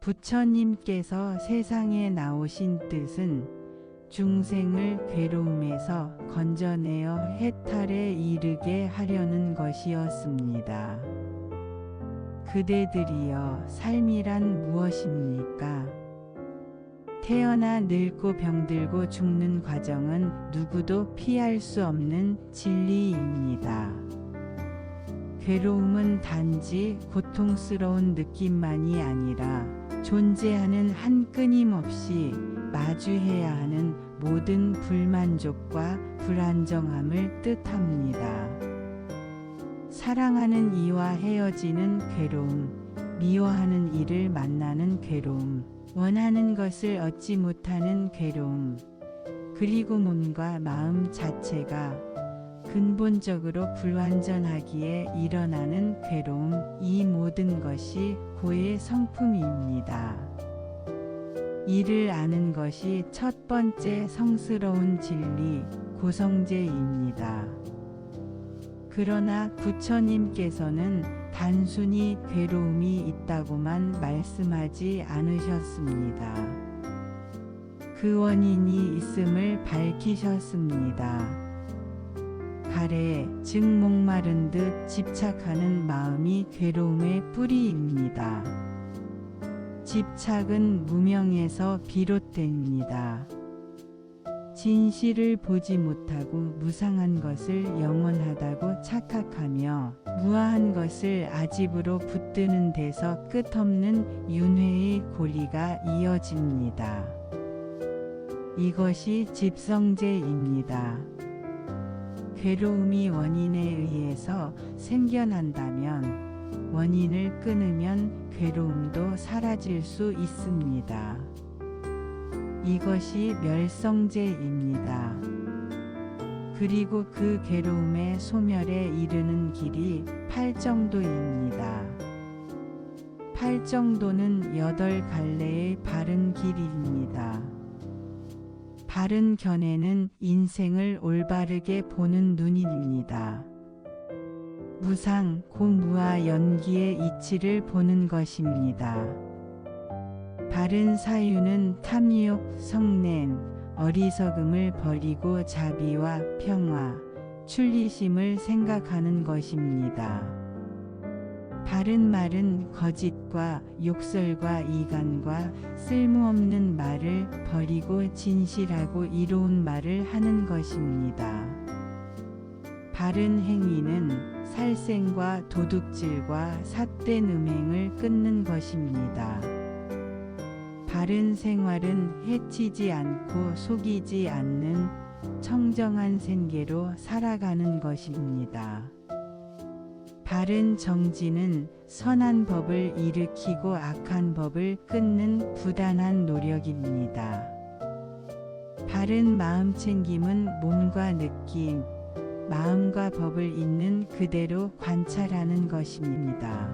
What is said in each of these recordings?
부처님께서 세상에 나오신 뜻은 중생을 괴로움에서 건져내어 해탈에 이르게 하려는 것이었습니다. 그대들이여, 삶이란 무엇입니까? 태어나 늙고 병들고 죽는 과정은 누구도 피할 수 없는 진리입니다. 괴로움은 단지 고통스러운 느낌만이 아니라 존재하는 한 끊임없이 마주해야 하는 모든 불만족과 불안정함을 뜻합니다. 사랑하는 이와 헤어지는 괴로움, 미워하는 이를 만나는 괴로움, 원하는 것을 얻지 못하는 괴로움, 그리고 몸과 마음 자체가 근본적으로 불완전하기에 일어나는 괴로움, 이 모든 것이 고의 성품입니다. 이를 아는 것이 첫 번째 성스러운 진리, 고성제입니다. 그러나 부처님께서는 단순히 괴로움이 있다고만 말씀하지 않으셨습니다. 그 원인이 있음을 밝히셨습니다. 가래, 즉 목마른 듯 집착하는 마음이 괴로움의 뿌리입니다. 집착은 무명에서 비롯됩니다. 진실을 보지 못하고 무상한 것을 영원하다고 착각하며 무아한 것을 아집으로 붙드는 데서 끝없는 윤회의 고리가 이어집니다. 이것이 집성제입니다. 괴로움이 원인에 의해서 생겨난다면 원인을 끊으면 괴로움도 사라질 수 있습니다. 이것이 멸성제입니다. 그리고 그 괴로움의 소멸에 이르는 길이 팔정도입니다. 팔정도는 8갈래의 바른 길입니다. 바른 견해는 인생을 올바르게 보는 눈입니다. 무상, 고무와 연기의 이치를 보는 것입니다. 바른 사유는 탐욕, 성냄, 어리석음을 버리고 자비와 평화, 출리심을 생각하는 것입니다. 바른 말은 거짓과 욕설과 이간과 쓸모없는 말을 버리고 진실하고 이로운 말을 하는 것입니다. 바른 행위는 살생과 도둑질과 삿된 음행을 끊는 것입니다. 바른 생활은 해치지 않고 속이지 않는 청정한 생계로 살아가는 것입니다. 바른 정지는 선한 법을 일으키고 악한 법을 끊는 부단한 노력입니다. 바른 마음 챙김은 몸과 느낌, 마음과 법을 있는 그대로 관찰하는 것입니다.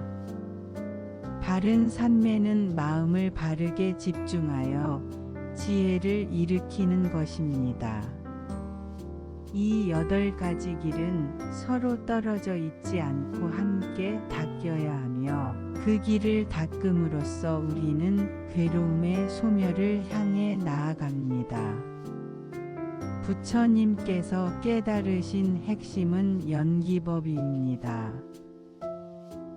바른 산매는 마음을 바르게 집중하여 지혜를 일으키는 것입니다. 이 8가지 길은 서로 떨어져 있지 않고 함께 닦여야 하며 그 길을 닦음으로써 우리는 괴로움의 소멸을 향해 나아갑니다. 부처님께서 깨달으신 핵심은 연기법입니다.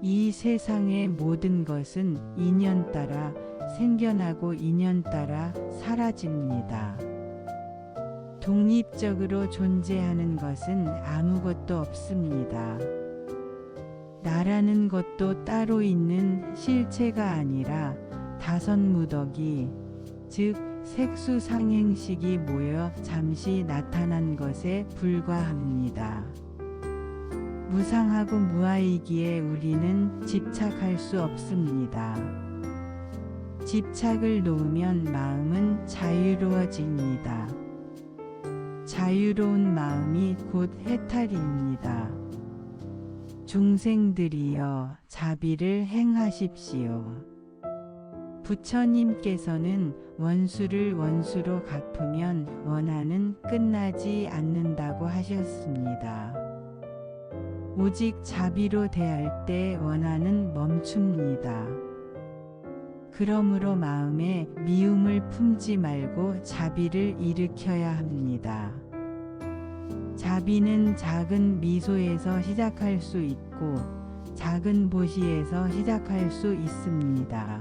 이 세상의 모든 것은 인연 따라 생겨나고 인연 따라 사라집니다. 독립적으로 존재하는 것은 아무것도 없습니다. 나라는 것도 따로 있는 실체가 아니라 다선무더기, 즉 색수상행식이 모여 잠시 나타난 것에 불과합니다. 무상하고 무아이기에 우리는 집착할 수 없습니다. 집착을 놓으면 마음은 자유로워집니다. 자유로운 마음이 곧 해탈입니다. 중생들이여, 자비를 행하십시오. 부처님께서는 원수를 원수로 갚으면 원한은 끝나지 않는다고 하셨습니다. 오직 자비로 대할 때 원한은 멈춥니다. 그러므로 마음에 미움을 품지 말고 자비를 일으켜야 합니다. 자비는 작은 미소에서 시작할 수 있고 작은 보시에서 시작할 수 있습니다.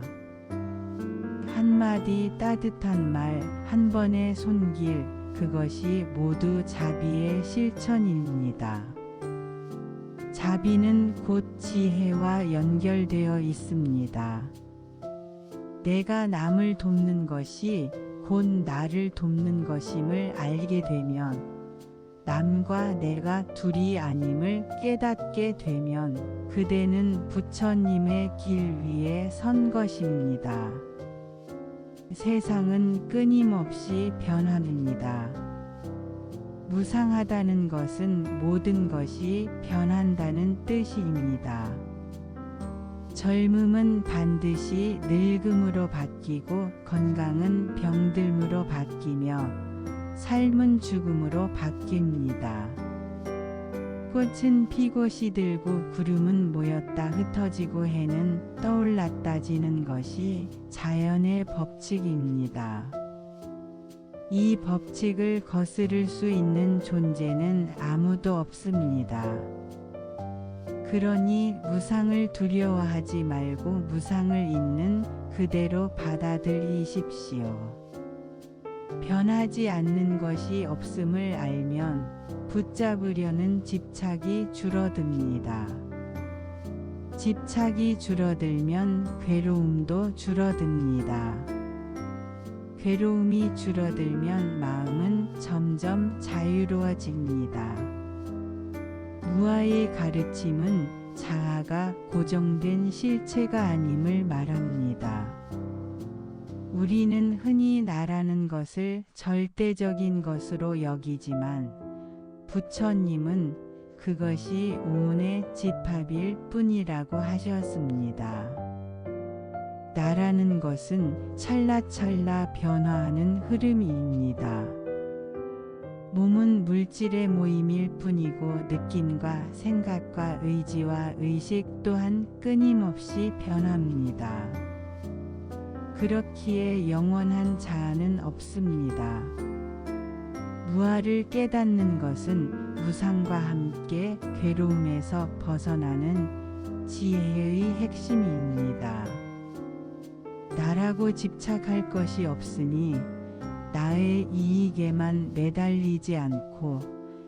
한마디 따뜻한 말, 한 번의 손길, 그것이 모두 자비의 실천입니다. 자비는 곧 지혜와 연결되어 있습니다. 내가 남을 돕는 것이 곧 나를 돕는 것임을 알게 되면, 남과 내가 둘이 아님을 깨닫게 되면 그대는 부처님의 길 위에 선 것입니다. 세상은 끊임없이 변합니다. 무상하다는 것은 모든 것이 변한다는 뜻입니다. 젊음은 반드시 늙음으로 바뀌고 건강은 병듦으로 바뀌며 삶은 죽음으로 바뀝니다. 꽃은 피고 시들고 구름은 모였다 흩어지고 해는 떠올랐다 지는 것이 자연의 법칙입니다. 이 법칙을 거스를 수 있는 존재는 아무도 없습니다. 그러니 무상을 두려워하지 말고 무상을 있는 그대로 받아들이십시오. 변하지 않는 것이 없음을 알면 붙잡으려는 집착이 줄어듭니다. 집착이 줄어들면 괴로움도 줄어듭니다. 괴로움이 줄어들면 마음은 점점 자유로워집니다. 무아의 가르침은 자아가 고정된 실체가 아님을 말합니다. 우리는 흔히 나라는 것을 절대적인 것으로 여기지만 부처님은 그것이 오온의 집합일 뿐이라고 하셨습니다. 나라는 것은 찰나찰나 변화하는 흐름입니다. 몸은 물질의 모임일 뿐이고 느낌과 생각과 의지와 의식 또한 끊임없이 변합니다. 그렇기에 영원한 자아는 없습니다. 무아를 깨닫는 것은 무상과 함께 괴로움에서 벗어나는 지혜의 핵심입니다. 나라고 집착할 것이 없으니 나의 이익에만 매달리지 않고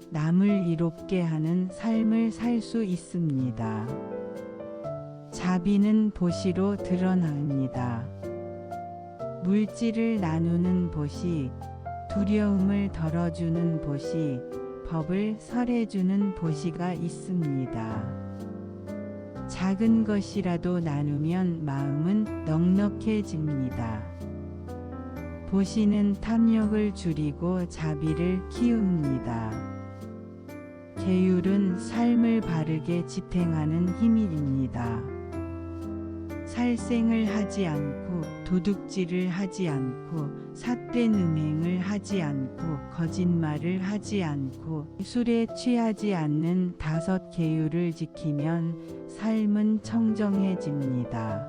남을 이롭게 하는 삶을 살 수 있습니다. 자비는 보시로 드러납니다. 물질을 나누는 보시, 두려움을 덜어주는 보시, 법을 설해주는 보시가 있습니다. 작은 것이라도 나누면 마음은 넉넉해집니다. 보시는 탐욕을 줄이고 자비를 키웁니다. 계율은 삶을 바르게 지탱하는 힘입니다. 살생을 하지 않고 도둑질을 하지 않고 삿된 음행을 하지 않고 거짓말을 하지 않고 술에 취하지 않는 5 계율을 지키면 삶은 청정해집니다.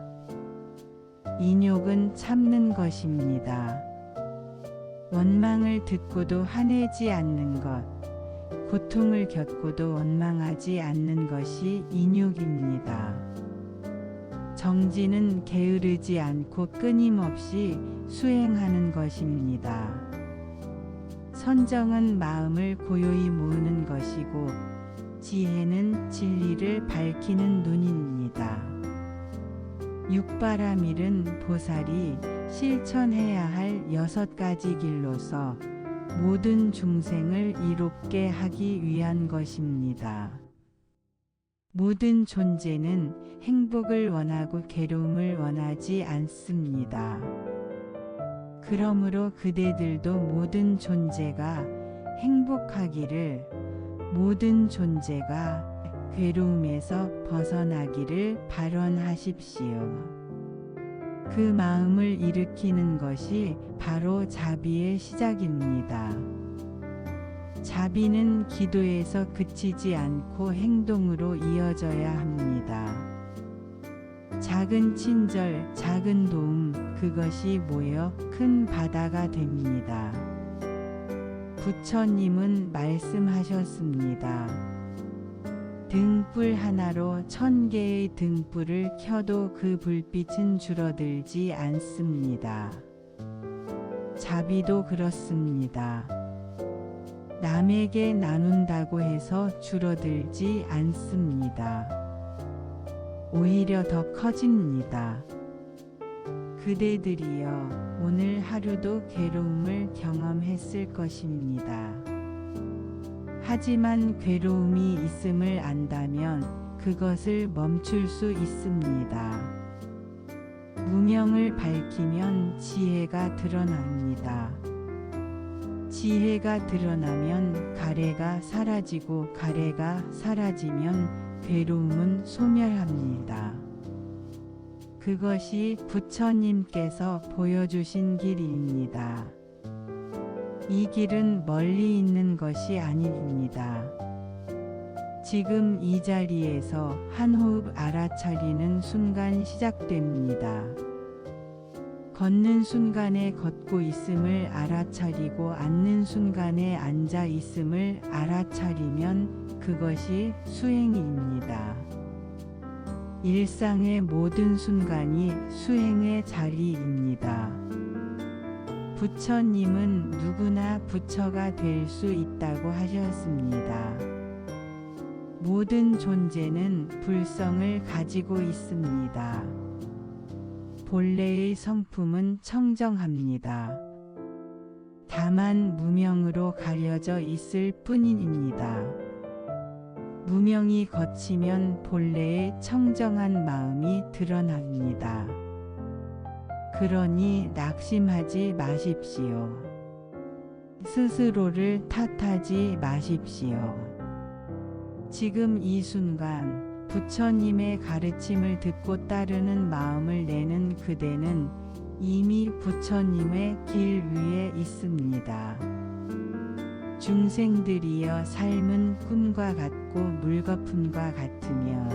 인욕은 참는 것입니다. 원망을 듣고도 화내지 않는 것, 고통을 겪고도 원망하지 않는 것이 인욕입니다. 정진은 게으르지 않고 끊임없이 수행하는 것입니다. 선정은 마음을 고요히 모으는 것이고 지혜는 진리를 밝히는 눈입니다. 육바라밀은 보살이 실천해야 할 6가지 길로서 모든 중생을 이롭게 하기 위한 것입니다. 모든 존재는 행복을 원하고 괴로움을 원하지 않습니다. 그러므로 그대들도 모든 존재가 행복하기를, 모든 존재가 괴로움에서 벗어나기를 발원하십시오. 그 마음을 일으키는 것이 바로 자비의 시작입니다. 자비는 기도에서 그치지 않고 행동으로 이어져야 합니다. 작은 친절, 작은 도움, 그것이 모여 큰 바다가 됩니다. 부처님은 말씀하셨습니다. 등불 하나로 1000개의 등불을 켜도 그 불빛은 줄어들지 않습니다. 자비도 그렇습니다. 남에게 나눈다고 해서 줄어들지 않습니다. 오히려 더 커집니다. 그대들이여, 오늘 하루도 괴로움을 경험했을 것입니다. 하지만 괴로움이 있음을 안다면 그것을 멈출 수 있습니다. 무명을 밝히면 지혜가 드러납니다. 지혜가 드러나면 가래가 사라지고 가래가 사라지면 괴로움은 소멸합니다. 그것이 부처님께서 보여주신 길입니다. 이 길은 멀리 있는 것이 아닙니다. 지금 이 자리에서 한 호흡 알아차리는 순간 시작됩니다. 걷는 순간에 걷고 있음을 알아차리고 앉는 순간에 앉아 있음을 알아차리면 그것이 수행입니다. 일상의 모든 순간이 수행의 자리입니다. 부처님은 누구나 부처가 될 수 있다고 하셨습니다. 모든 존재는 불성을 가지고 있습니다. 본래의 성품은 청정합니다. 다만 무명으로 가려져 있을 뿐입니다. 무명이 거치면 본래의 청정한 마음이 드러납니다. 그러니 낙심하지 마십시오. 스스로를 탓하지 마십시오. 지금 이 순간 부처님의 가르침을 듣고 따르는 마음을 내는 그대는 이미 부처님의 길 위에 있습니다. 중생들이여, 삶은 꿈과 같고 물거품과 같으며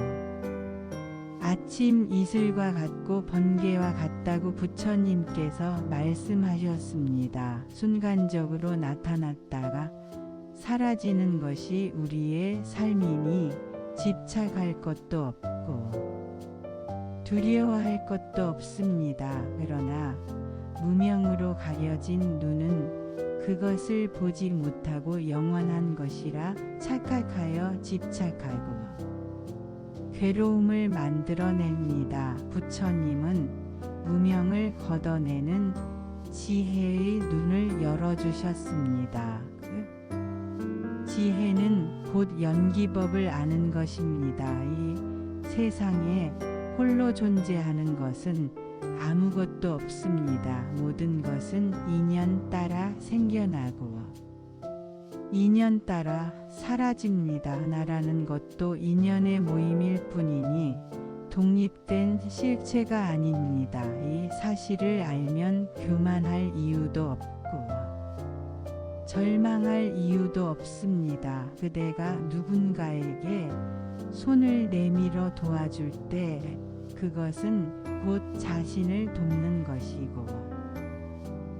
아침 이슬과 같고 번개와 같다고 부처님께서 말씀하셨습니다. 순간적으로 나타났다가 사라지는 것이 우리의 삶이니 집착할 것도 없고 두려워할 것도 없습니다. 그러나 무명으로 가려진 눈은 그것을 보지 못하고 영원한 것이라 착각하여 집착하고 괴로움을 만들어냅니다. 부처님은 무명을 걷어내는 지혜의 눈을 열어주셨습니다. 지혜는 곧 연기법을 아는 것입니다. 이 세상에 홀로 존재하는 것은 아무것도 없습니다. 모든 것은 인연 따라 생겨나고 인연 따라 사라집니다. 나라는 것도 인연의 모임일 뿐이니 독립된 실체가 아닙니다. 이 사실을 알면 교만할 이유도 없고 절망할 이유도 없습니다. 그대가 누군가에게 손을 내밀어 도와줄 때 그것은 곧 자신을 돕는 것이고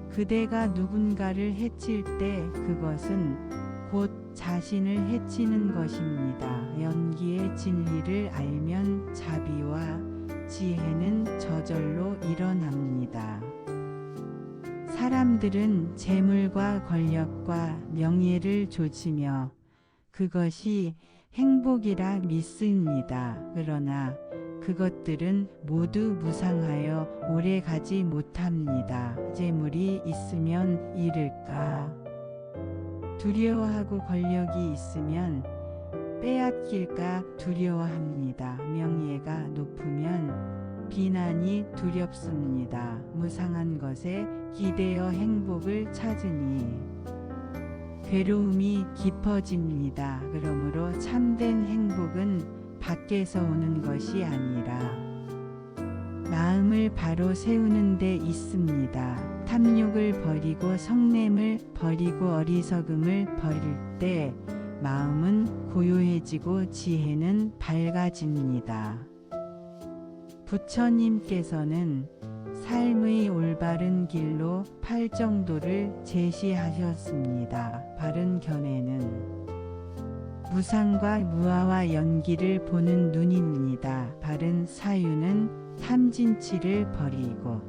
그대가 누군가를 해칠 때 그것은 곧 자신을 해치는 것입니다. 연기의 진리를 알면 자비와 지혜는 저절로 일어납니다. 사람들은 재물과 권력과 명예를 좇으며 그것이 행복이라 믿습니다. 그러나 그것들은 모두 무상하여 오래 가지 못합니다. 재물이 있으면 잃을까? 두려워하고 권력이 있으면 빼앗길까 두려워합니다. 명예가 높으면 비난이 두렵습니다. 무상한 것에 기대어 행복을 찾으니 괴로움이 깊어집니다. 그러므로 참된 행복은 밖에서 오는 것이 아니라 마음을 바로 세우는 데 있습니다. 탐욕을 버리고 성냄을 버리고 어리석음을 버릴 때 마음은 고요해지고 지혜는 밝아집니다. 부처님께서는 삶의 올바른 길로 팔정도를 제시하셨습니다. 바른 견해는 무상과 무아와 연기를 보는 눈입니다. 바른 사유는 탐진치를 버리고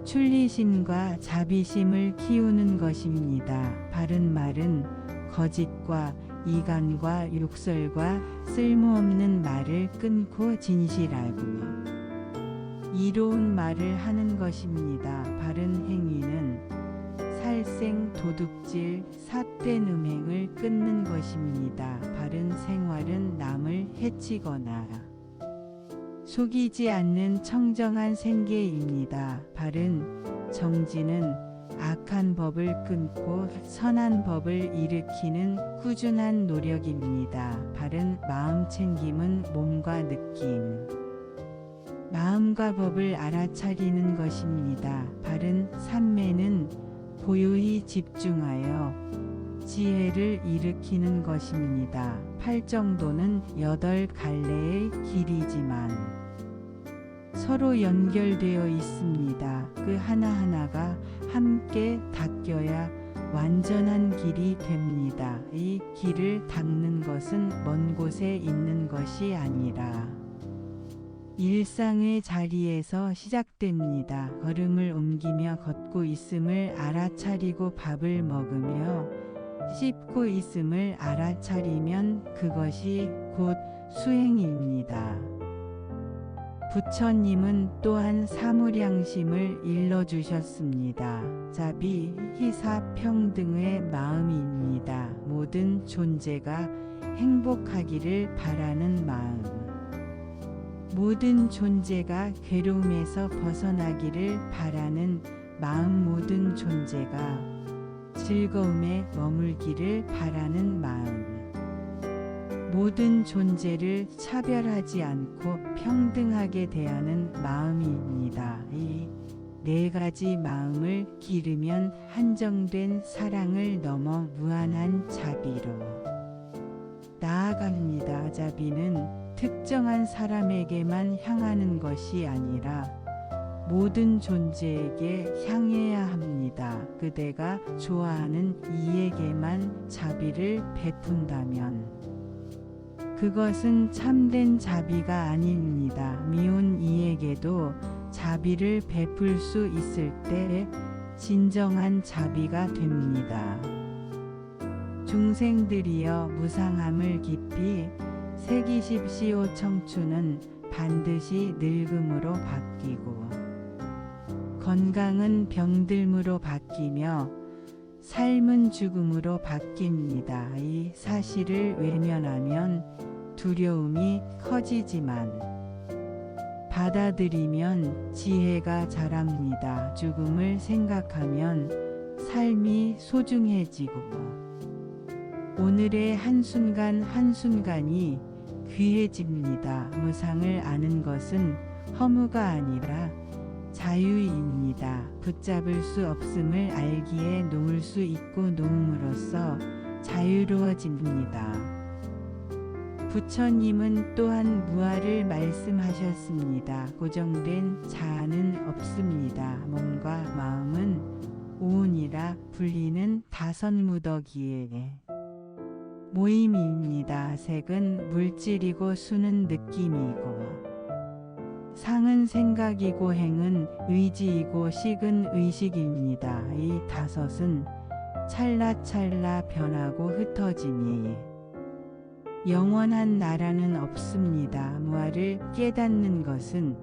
출리심과 자비심을 키우는 것입니다. 바른 말은 거짓과 이간과 욕설과 쓸모없는 말을 끊고 진실하고 이로운 말을 하는 것입니다. 바른 행위는 살생, 도둑질, 삿된 음행을 끊는 것입니다. 바른 생활은 남을 해치거나 속이지 않는 청정한 생계입니다. 바른 정진은 악한 법을 끊고 선한 법을 일으키는 꾸준한 노력입니다. 바른 마음 챙김은 몸과 느낌, 마음과 법을 알아차리는 것입니다. 바른 삼매는 고요히 집중하여 지혜를 일으키는 것입니다. 팔정도는 8갈래의 길이지만 서로 연결되어 있습니다. 그 하나하나가 함께 닦여야 완전한 길이 됩니다. 이 길을 닦는 것은 먼 곳에 있는 것이 아니라 일상의 자리에서 시작됩니다. 걸음을 옮기며 걷고 있음을 알아차리고 밥을 먹으며 씹고 있음을 알아차리면 그것이 곧 수행입니다. 부처님은 또한 사무량심을 일러주셨습니다. 자비, 희사, 평등의 마음입니다. 모든 존재가 행복하기를 바라는 마음, 모든 존재가 괴로움에서 벗어나기를 바라는 마음, 모든 존재가 즐거움에 머물기를 바라는 마음, 모든 존재를 차별하지 않고 평등하게 대하는 마음입니다. 이 4가지 마음을 기르면 한정된 사랑을 넘어 무한한 자비로 나아갑니다. 자비는 특정한 사람에게만 향하는 것이 아니라 모든 존재에게 향해야 합니다. 그대가 좋아하는 이에게만 자비를 베푼다면 그것은 참된 자비가 아닙니다. 미운 이에게도 자비를 베풀 수 있을 때 진정한 자비가 됩니다. 중생들이여 무상함을 깊이 새기십시오. 청춘은 반드시 늙음으로 바뀌고 건강은 병듦으로 바뀌며 삶은 죽음으로 바뀝니다. 이 사실을 외면하면 두려움이 커지지만 받아들이면 지혜가 자랍니다. 죽음을 생각하면 삶이 소중해지고 오늘의 한순간 한순간이 귀해집니다. 무상을 아는 것은 허무가 아니라 자유입니다. 붙잡을 수 없음을 알기에 놓을 수 있고 놓음으로써 자유로워집니다. 부처님은 또한 무아를 말씀하셨습니다. 고정된 자아는 없습니다. 몸과 마음은 오온이라 불리는 5무더기에 모임입니다. 색은 물질이고 수는 느낌이고 상은 생각이고 행은 의지이고 식은 의식입니다. 이 5은 찰나찰나 변하고 흩어지니 영원한 나라는 없습니다. 무아를 깨닫는 것은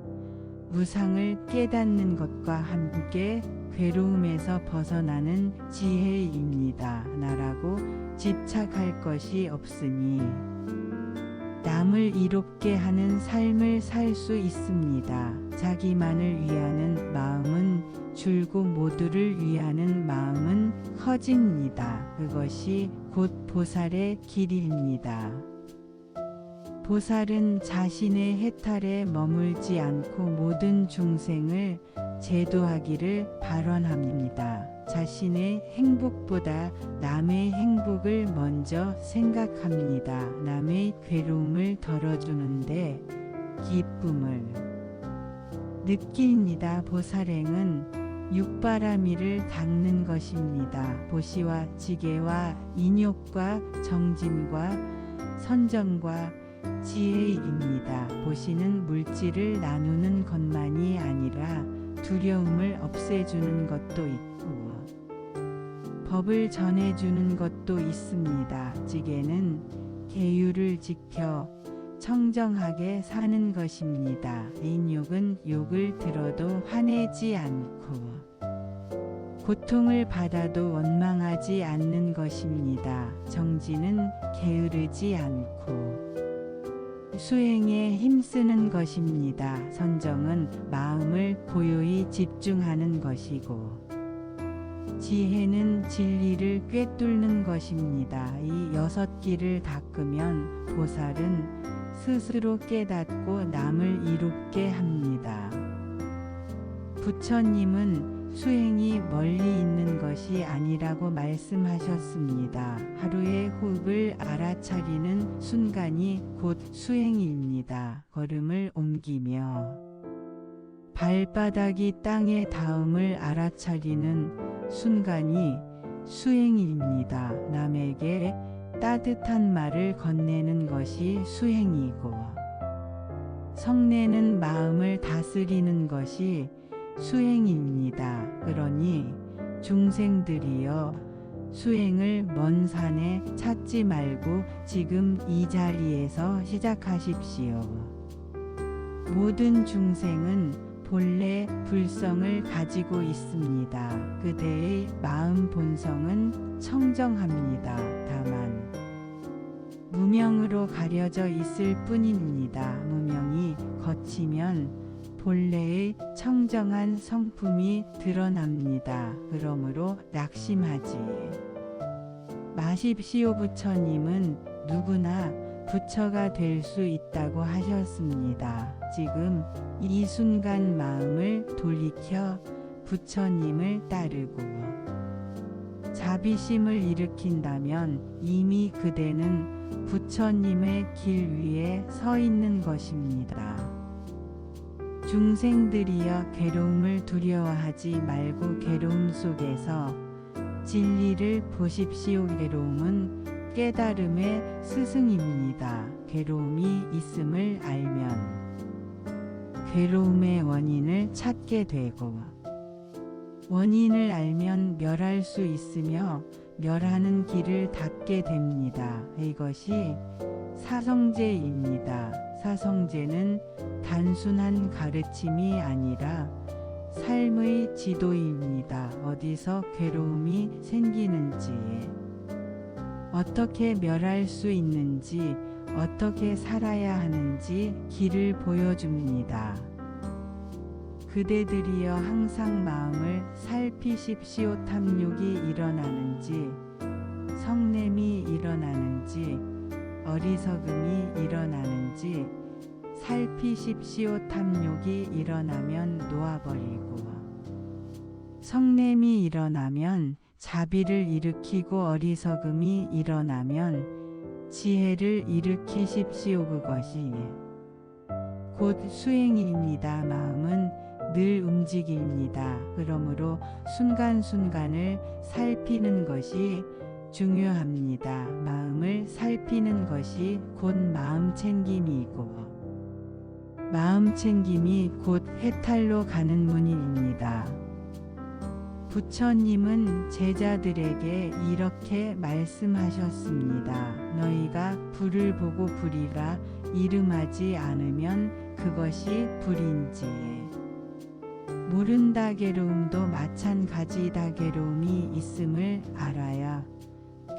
무상을 깨닫는 것과 함께 괴로움에서 벗어나는 지혜입니다. 나라고 집착할 것이 없으니 남을 이롭게 하는 삶을 살 수 있습니다. 자기만을 위하는 마음은 줄고 모두를 위하는 마음은 커집니다. 그것이 곧 보살의 길입니다. 보살은 자신의 해탈에 머물지 않고 모든 중생을 제도하기를 발언합니다. 자신의 행복보다 남의 행복을 먼저 생각합니다. 남의 괴로움을 덜어주는데 기쁨을 느낍니다. 보살행은 육바라밀을 닦는 것입니다. 보시와 지게와 인욕과 정진과 선정과 지혜입니다. 보시는 물질을 나누는 것만이 아니라 두려움을 없애주는 것도 있고 법을 전해주는 것도 있습니다. 지게는 계율을 지켜 청정하게 사는 것입니다. 인욕은 욕을 들어도 화내지 않고 고통을 받아도 원망하지 않는 것입니다. 정진은 게으르지 않고 수행에 힘쓰는 것입니다. 선정은 마음을 고요히 집중하는 것이고 지혜는 진리를 꿰뚫는 것입니다. 이 6기를 닦으면 보살은 스스로 깨닫고 남을 이롭게 합니다. 부처님은 수행이 멀리 있는 것이 아니라고 말씀하셨습니다. 하루의 호흡을 알아차리는 순간이 곧 수행입니다. 걸음을 옮기며 발바닥이 땅에 닿음을 알아차리는 순간이 수행입니다. 남에게 따뜻한 말을 건네는 것이 수행이고 성내는 마음을 다스리는 것이 수행입니다. 그러니 중생들이여 수행을 먼 산에 찾지 말고 지금 이 자리에서 시작하십시오. 모든 중생은 본래 불성을 가지고 있습니다. 그대의 마음 본성은 청정합니다. 다만 무명으로 가려져 있을 뿐입니다. 무명이 거치면 본래의 청정한 성품이 드러납니다. 그러므로 낙심하지 마십시오. 부처님은 누구나 부처가 될 수 있다고 하셨습니다. 지금 이 순간 마음을 돌이켜 부처님을 따르고 자비심을 일으킨다면 이미 그대는 부처님의 길 위에 서 있는 것입니다. 중생들이여 괴로움을 두려워하지 말고 괴로움 속에서 진리를 보십시오. 괴로움은 깨달음의 스승입니다. 괴로움이 있음을 알면 괴로움의 원인을 찾게 되고 원인을 알면 멸할 수 있으며 멸하는 길을 닫게 됩니다. 이것이 사성제입니다. 사성제는 단순한 가르침이 아니라 삶의 지도입니다. 어디서 괴로움이 생기는지, 어떻게 멸할 수 있는지, 어떻게 살아야 하는지 길을 보여줍니다. 그대들이여 항상 마음을 살피십시오. 탐욕이 일어나는지, 성냄이 일어나는지, 어리석음이 일어나는지 살피십시오. 탐욕이 일어나면 놓아버리고 성냄이 일어나면 자비를 일으키고 어리석음이 일어나면 지혜를 일으키십시오. 그것이 곧 수행입니다. 마음은 늘 움직입니다. 그러므로 순간순간을 살피는 것이 중요합니다. 마음을 살피는 것이 곧 마음 챙김이고 마음 챙김이 곧 해탈로 가는 문입니다. 부처님은 제자들에게 이렇게 말씀하셨습니다. 너희가 불을 보고 불이라 이름하지 않으면 그것이 불인지 모른다. 괴로움도 마찬가지다. 괴로움이 있음을 알아야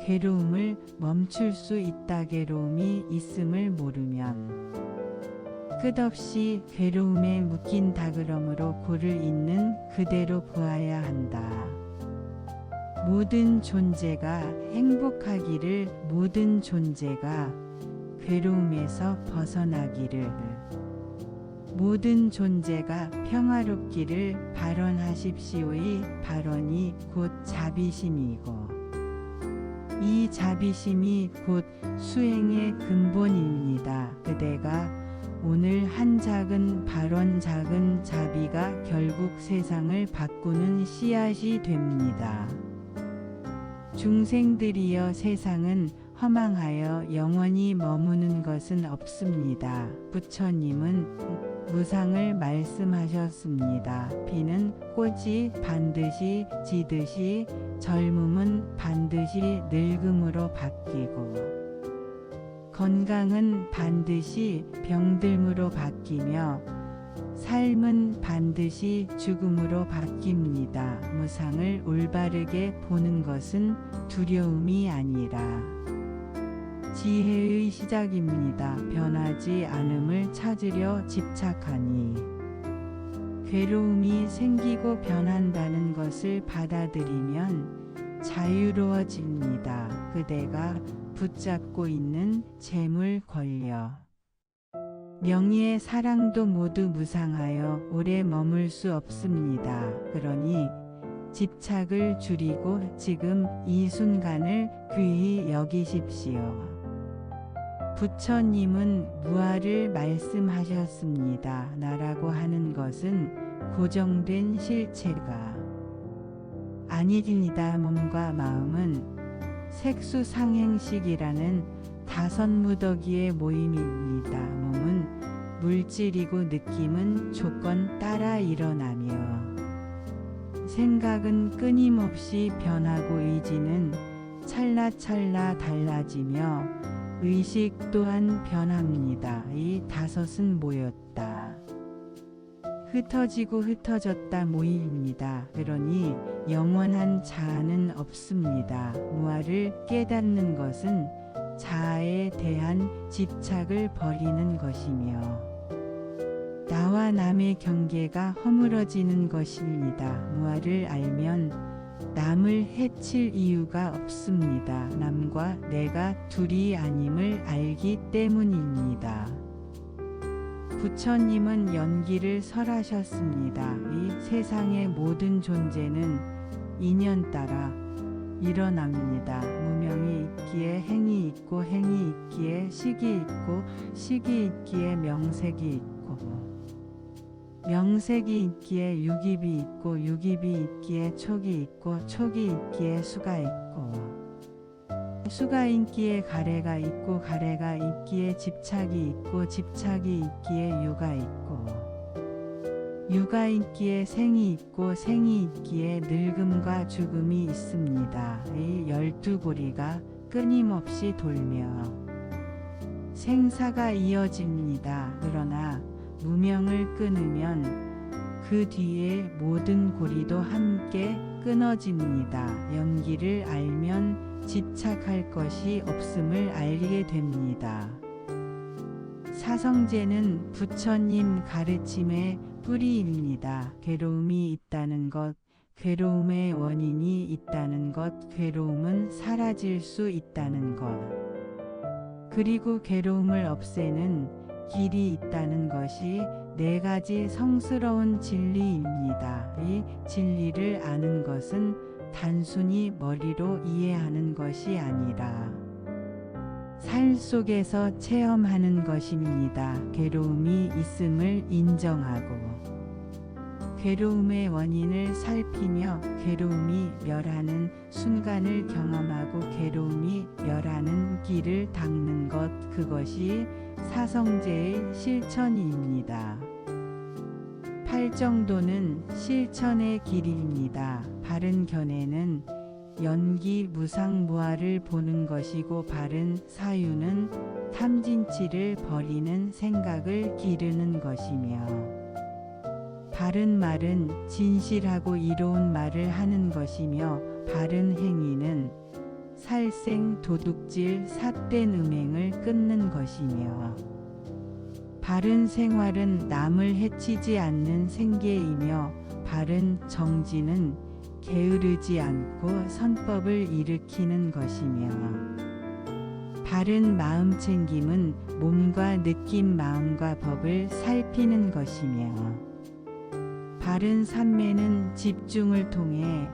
괴로움을 멈출 수 있다. 괴로움이 있음을 모르면 끝없이 괴로움에 묶인다. 그러므로 고를 있는 그대로 보아야 한다. 모든 존재가 행복하기를, 모든 존재가 괴로움에서 벗어나기를, 모든 존재가 평화롭기를 발언하십시오의 발언이 곧 자비심이고 이 자비심이 곧 수행의 근본입니다. 그대가 오늘 한 작은 발언, 작은 자비가 결국 세상을 바꾸는 씨앗이 됩니다. 중생들이여, 세상은 허망하여 영원히 머무는 것은 없습니다. 부처님은 무상을 말씀하셨습니다. 비는 꽃이 반드시 지듯이 젊음은 반드시 늙음으로 바뀌고 건강은 반드시 병듦으로 바뀌며 삶은 반드시 죽음으로 바뀝니다. 무상을 올바르게 보는 것은 두려움이 아니라 지혜의 시작입니다. 변하지 않음을 찾으려 집착하니 괴로움이 생기고 변한다는 것을 받아들이면 자유로워집니다. 그대가 붙잡고 있는 재물, 권력, 명예, 사랑도 모두 무상하여 오래 머물 수 없습니다. 그러니 집착을 줄이고 지금 이 순간을 귀히 여기십시오. 부처님은 무아를 말씀하셨습니다. 나라고 하는 것은 고정된 실체가 아닙니다. 몸과 마음은 색수상행식이라는 다섯무더기의 모임입니다. 몸은 물질이고 느낌은 조건 따라 일어나며 생각은 끊임없이 변하고 의지는 찰나찰나 달라지며 의식 또한 변합니다. 이 다섯은 모였다, 흩어지고 흩어졌다 모임입니다. 그러니 영원한 자아는 없습니다. 무아를 깨닫는 것은 자아에 대한 집착을 버리는 것이며 나와 남의 경계가 허물어지는 것입니다. 무아를 알면 남을 해칠 이유가 없습니다. 남과 내가 둘이 아님을 알기 때문입니다. 부처님은 연기를 설하셨습니다. 이 세상의 모든 존재는 인연 따라 일어납니다. 무명이 있기에 행이 있고, 행이 있기에 식이 있고, 식이 있기에 명색이 있고, 명색이 있기에 육입이 있고, 육입이 있기에 촉이 있고, 촉이 있기에 수가 있고, 수가 있기에 가래가 있고, 가래가 있기에 집착이 있고, 집착이 있기에 유가 있고, 유가 있기에 생이 있고, 생이 있기에 늙음과 죽음이 있습니다. 이 12고리가 끊임없이 돌며 생사가 이어집니다. 그러나 무명을 끊으면 그 뒤에 모든 고리도 함께 끊어집니다. 연기를 알면 집착할 것이 없음을 알게 됩니다. 사성제는 부처님 가르침의 뿌리입니다. 괴로움이 있다는 것, 괴로움의 원인이 있다는 것, 괴로움은 사라질 수 있다는 것, 그리고 괴로움을 없애는 길이 있다는 것이 4가지 성스러운 진리입니다. 이 진리를 아는 것은 단순히 머리로 이해하는 것이 아니라 삶 속에서 체험하는 것입니다. 괴로움이 있음을 인정하고 괴로움의 원인을 살피며 괴로움이 멸하는 순간을 경험하고 괴로움이 멸하는 길을 닦는 것, 그것이 사성제의 실천입니다. 팔정도는 실천의 길입니다. 바른 견해는 연기 무상무아를 보는 것이고 바른 사유는 탐진치를 버리는 생각을 기르는 것이며 바른 말은 진실하고 이로운 말을 하는 것이며 바른 행위는 살생 도둑질 삿된 음행을 끊는 것이며 바른 생활은 남을 해치지 않는 생계이며 바른 정진은 게으르지 않고 선법을 일으키는 것이며 바른 마음 챙김은 몸과 느낌, 마음과 법을 살피는 것이며 바른 삼매는 집중을 통해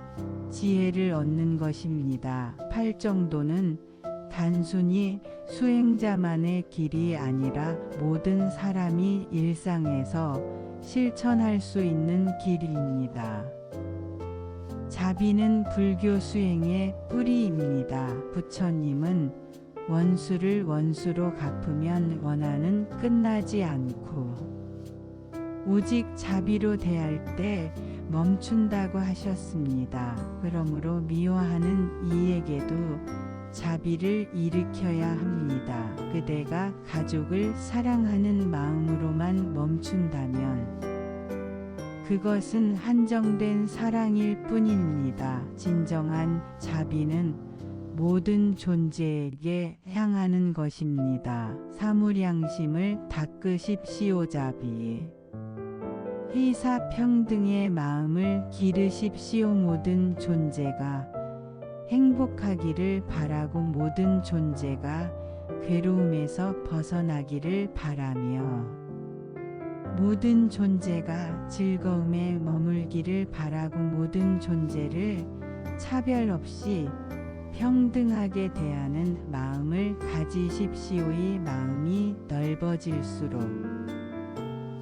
지혜를 얻는 것입니다. 팔정도는 단순히 수행자만의 길이 아니라 모든 사람이 일상에서 실천할 수 있는 길입니다. 자비는 불교 수행의 뿌리입니다. 부처님은 원수를 원수로 갚으면 원한은 끝나지 않고 오직 자비로 대할 때 멈춘다고 하셨습니다. 그러므로 미워하는 이에게도 자비를 일으켜야 합니다. 그대가 가족을 사랑하는 마음으로만 멈춘다면 그것은 한정된 사랑일 뿐입니다. 진정한 자비는 모든 존재에게 향하는 것입니다. 사물양심을 닦으십시오. 자비. 희사평등의 마음을 기르십시오. 모든 존재가 행복하기를 바라고 모든 존재가 괴로움에서 벗어나기를 바라며 모든 존재가 즐거움에 머물기를 바라고 모든 존재를 차별 없이 평등하게 대하는 마음을 가지십시오. 이 마음이 넓어질수록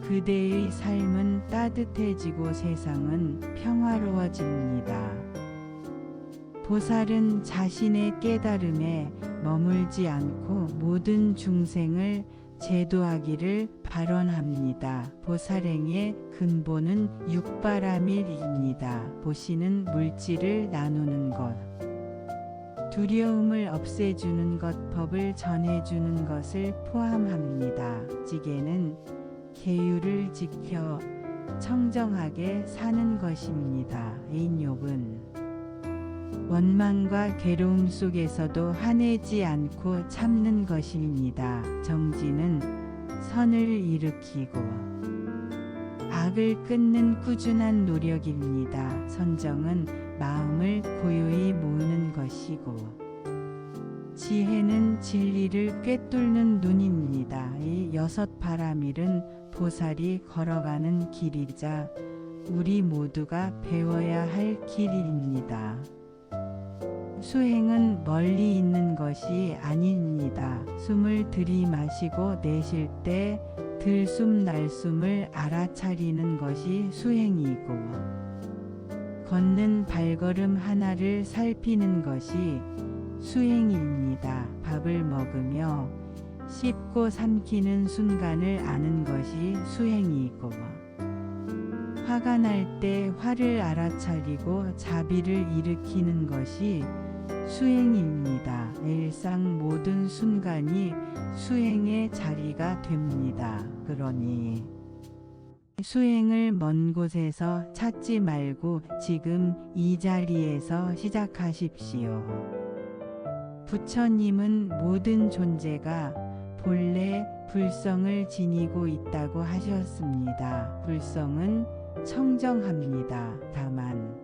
그대의 삶은 따뜻해지고 세상은 평화로워집니다. 보살은 자신의 깨달음에 머물지 않고 모든 중생을 제도하기를 발언합니다. 보살행의 근본은 육바라밀입니다. 보시는 물질을 나누는 것, 두려움을 없애주는 것, 법을 전해주는 것을 포함합니다. 지게는 계율을 지켜 청정하게 사는 것입니다. 애인욕은 원망과 괴로움 속에서도 화내지 않고 참는 것입니다. 정진은 선을 일으키고 악을 끊는 꾸준한 노력입니다. 선정은 마음을 고요히 모으는 것이고 지혜는 진리를 꿰뚫는 눈입니다. 이 여섯 바라밀은 보살이 걸어가는 길이자 우리 모두가 배워야 할 길입니다. 수행은 멀리 있는 것이 아닙니다. 숨을 들이마시고 내쉴 때 들숨 날숨을 알아차리는 것이 수행이고 걷는 발걸음 하나를 살피는 것이 수행입니다. 밥을 먹으며 씹고 삼키는 순간을 아는 것이 수행이고 화가 날 때 화를 알아차리고 자비를 일으키는 것이 수행입니다. 일상 모든 순간이 수행의 자리가 됩니다. 그러니 수행을 먼 곳에서 찾지 말고 지금 이 자리에서 시작하십시오. 부처님은 모든 존재가 본래 불성을 지니고 있다고 하셨습니다. 불성은 청정합니다. 다만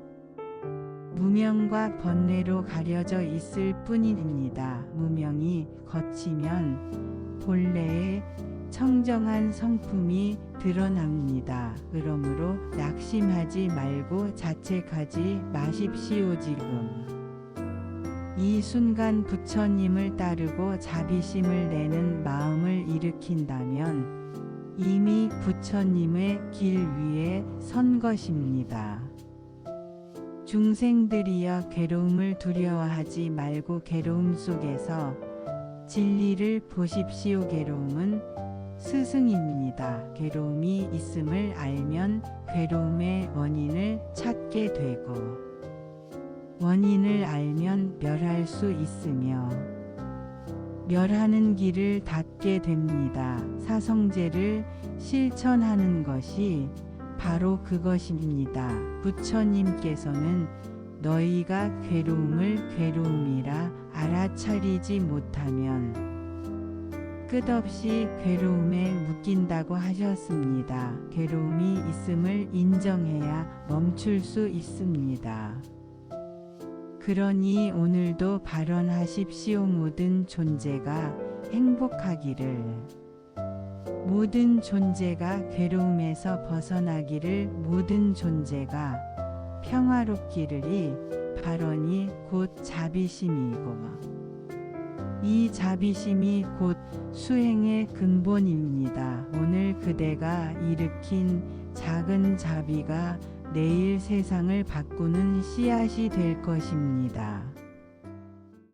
무명과 번뇌로 가려져 있을 뿐입니다. 무명이 걷히면 본래의 청정한 성품이 드러납니다. 그러므로 낙심하지 말고 자책하지 마십시오. 지금 이 순간 부처님을 따르고 자비심을 내는 마음을 일으킨다면 이미 부처님의 길 위에 선 것입니다. 중생들이여 괴로움을 두려워하지 말고 괴로움 속에서 진리를 보십시오. 괴로움은 스승입니다. 괴로움이 있음을 알면 괴로움의 원인을 찾게 되고 원인을 알면 멸할 수 있으며 멸하는 길을 닫게 됩니다. 사성제를 실천하는 것이 바로 그것입니다. 부처님께서는 너희가 괴로움을 괴로움이라 알아차리지 못하면 끝없이 괴로움에 묶인다고 하셨습니다. 괴로움이 있음을 인정해야 멈출 수 있습니다. 그러니 오늘도 발언하십시오. 모든 존재가 행복하기를, 모든 존재가 괴로움에서 벗어나기를, 모든 존재가 평화롭기를. 이 발언이 곧 자비심이고 이 자비심이 곧 수행의 근본입니다. 오늘 그대가 일으킨 작은 자비가 내일 세상을 바꾸는 씨앗이 될 것입니다.